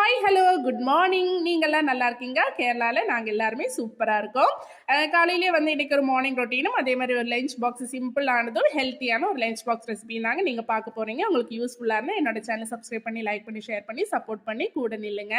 Hi, hello, good morning. நீங்கள்லாம் நல்லா இருக்கீங்க? கேரளாவில் நாங்கள் எல்லாருமே சூப்பராக இருக்கோம். காலையிலேயே வந்து இன்றைக்கி ஒரு மார்னிங் ரொட்டீனும் அதே மாதிரி ஒரு லஞ்ச் பாக்ஸ் சிம்பிளானதும் ஹெல்த்தியான ஒரு லஞ்ச் பாக்ஸ் ரெசிபி தாங்க நீங்கள் பார்க்க போகிறீங்க. உங்களுக்கு யூஸ்ஃபுல்லாக இருந்தால் என்னோட சேனல் சப்ஸ்கிரைப் பண்ணி லைக் பண்ணி ஷேர் பண்ணி சப்போர்ட் பண்ணி கூட நில்லுங்க.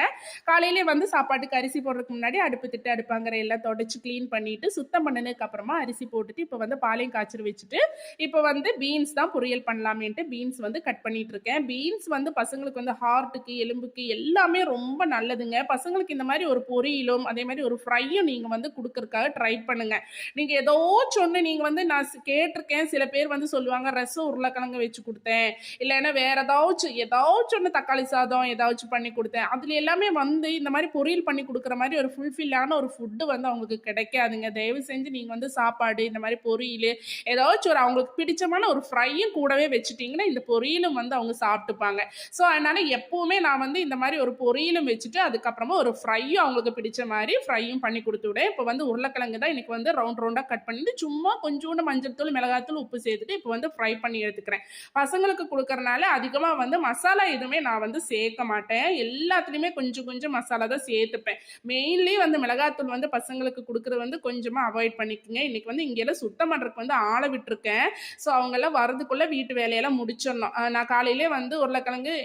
காலையிலே வந்து சாப்பாட்டுக்கு அரிசி போடுறதுக்கு முன்னாடி அடுப்பாங்கிற எல்லாம் தொடச்சி க்ளீன் பண்ணிவிட்டு சுத்தம் பண்ணினதுக்கு அப்புறமா அரிசி போட்டுட்டு இப்போ வந்து பாலையும் காய்ச்சல் வச்சுட்டு இப்போ வந்து பீன்ஸ் தான் பொரியல் பண்ணலாமேன்ட்டு பீன்ஸ் வந்து கட் பண்ணிட்டு இருக்கேன். பீன்ஸ் வந்து பசங்களுக்கு வந்து ஹார்ட்டுக்கு எலும்புக்கு எல்லாமே ரொம்ப நல்லதுங்க. பசங்களுக்கு இந்த மாதிரி ஒரு பொரியலும் அதே மாதிரி ஒரு ஃப்ரையும் நீங்க வந்து கொடுக்கறதுக்காக ட்ரை பண்ணுங்க. நீங்க ஏதோச்சும் ஒன்று நீங்க வந்து நான் கேட்டிருக்கேன், சில பேர் வந்து சொல்லுவாங்க ரசம் உருளைக்கிழங்கு வச்சு கொடுத்தேன், இல்லைன்னா வேற ஏதாச்சும் ஒன்று தக்காளி சாதம் ஏதாச்சும் பண்ணி கொடுத்தேன். அதுல எல்லாமே வந்து இந்த மாதிரி பொரியல் பண்ணி கொடுக்குற மாதிரி ஒரு ஃபுல்ஃபில்லான ஒரு ஃபுட்டு வந்து அவங்களுக்கு கிடைக்காதுங்க. தயவு செஞ்சு நீங்க வந்து சாப்பாடு இந்த மாதிரி பொரியல் ஏதாச்சும் ஒரு அவங்களுக்கு பிடிச்சமான ஒரு ஃப்ரையும் கூடவே வச்சுட்டீங்கன்னா இந்த பொரியலும் வந்து அவங்க சாப்பிட்டுப்பாங்க. ஸோ அதனால எப்பவுமே நான் வந்து இந்த மாதிரி ஒரு பொரியலும் வச்சுட்டு அதுக்கப்புறமா ஒரு ஃப்ரையும் அவங்களுக்கு பிடிச்ச மாதிரி ஃப்ரையும் பண்ணி கொடுத்து விட. இப்போ வந்து உருளைக்கிழங்கு தான் இன்னைக்கு வந்து ரவுண்டாக கட் பண்ணிட்டு சும்மா கொஞ்சோண்டு மஞ்சள் தூள் மிளகாத்தூள் உப்பு சேர்த்துட்டு இப்போ வந்து ஃப்ரை பண்ணி எடுத்துக்கிறேன். பசங்களுக்கு கொடுக்கறனால அதிகமாக வந்து மசாலா எதுவுமே நான் வந்து சேர்க்க மாட்டேன். எல்லாத்துலேயுமே கொஞ்சம் கொஞ்சம் மசாலா தான் சேர்த்துப்பேன். மெயின்லி வந்து மிளகாத்தூள் வந்து பசங்களுக்கு கொடுக்குறது வந்து கொஞ்சமாக அவாய்ட் பண்ணிக்கோங்க. இன்னைக்கு வந்து இங்கெல்லாம் சுத்தம் பண்ணுறதுக்கு வந்து ஆளை விட்டுருக்கேன். ஸோ அவங்கெல்லாம் வரதுக்குள்ளே வீட்டு வேலையெல்லாம் முடிச்சிடணும். நான் காலையிலே வந்து உருளைக்கிழங்கு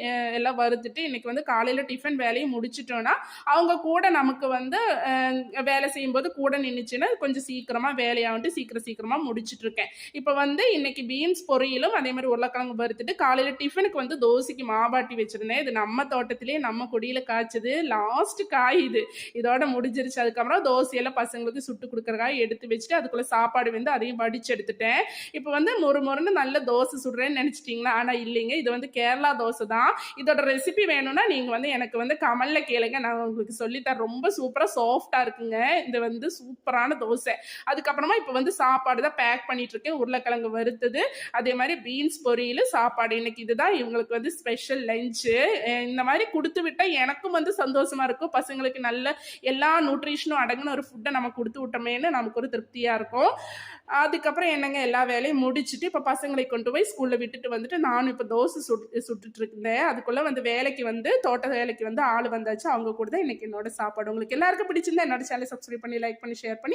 எல்லாம் வறுத்துட்டு இன்னைக்கு வந்து காலையில் டிஃபன் வேலையும் முடிச்சிட்டோன்னா அவங்க கூட நமக்கு வந்து வேலை செய்யும்போது கூட நின்றுச்சுன்னா கொஞ்சம் சீக்கிரமாக வேலையாகிட்டு சீக்கிரமாக முடிச்சுட்டு இருக்கேன். இப்போ வந்து இன்னைக்கு பீன்ஸ் பொரியலும் அதே மாதிரி உருளைக்கிழங்கு வறுத்துட்டு காலையில் டிஃபனுக்கு வந்து தோசைக்கு மாவாட்டி வச்சிருந்தேன். இது நம்ம தோட்டத்திலேயே நம்ம கொடியில் காய்ச்சது லாஸ்ட் காய் இது. இதோட முடிஞ்சிருச்சு. அதுக்கப்புறம் தோசையெல்லாம் பசங்களுக்கு சுட்டு கொடுக்குறக்காக எடுத்து வச்சுட்டு அதுக்குள்ளே சாப்பாடு வந்து அதையும் வடிச்சு எடுத்துட்டேன். இப்போ வந்து மொறுன்னு நல்ல தோசை சுடுறேன்னு நினச்சிட்டிங்களா? ஆனால் இல்லைங்க, இது வந்து கேரளா தோசை தான். இதோட ரெசிபி வேணும்னா நீங்கள் வந்து எனக்கு வந்து கமெண்ட்ல கேளுங்க, நான் உங்களுக்கு சொல்லித்தரேன். ரொம்ப சூப்பராக சாஃப்டாக இருக்குங்க. இது வந்து சூப்பரான தோசை. அதுக்கப்புறமா இப்போ வந்து சாப்பாடு தான் பேக் பண்ணிட்டு இருக்கேன். உருளைக்கிழங்கு வறுத்தது அதே மாதிரி பீன்ஸ் பொரியல் சாப்பாடு. இன்னைக்கு இதுதான் இவங்களுக்கு வந்து ஸ்பெஷல் லஞ்சு. இந்த மாதிரி கொடுத்து விட்டால் எனக்கும் வந்து சந்தோஷமா இருக்கும். பசங்களுக்கு நல்ல எல்லா நியூட்ரிஷனும் அடங்கின ஒரு ஃபுட்டை நம்ம கொடுத்து விட்டோமேன்னு நமக்கு ஒரு திருப்தியாக இருக்கும். அதுக்கப்புறம் என்னங்க எல்லா வேலையும் முடிச்சுட்டு இப்போ பசங்களை கொண்டு போய் ஸ்கூலில் விட்டுட்டு வந்துட்டு நானும் இப்போ தோசை சுட்டுட்டு இருந்தேன். அதுக்குள்ளே வந்து வேலைக்கு வந்து தோட்ட வேலைக்கு வந்து ஆள் வந்தாச்சு. அவங்க கூட தான் இன்னைக்கு என்னோட சாப்பாடு. உங்களுக்கு எல்லாருக்கும் பிடிச்சிருந்தா என்னோட சேனலை சப்ஸ்கிரைப் பண்ணி லைக் பண்ணி ஷேர் பண்ணி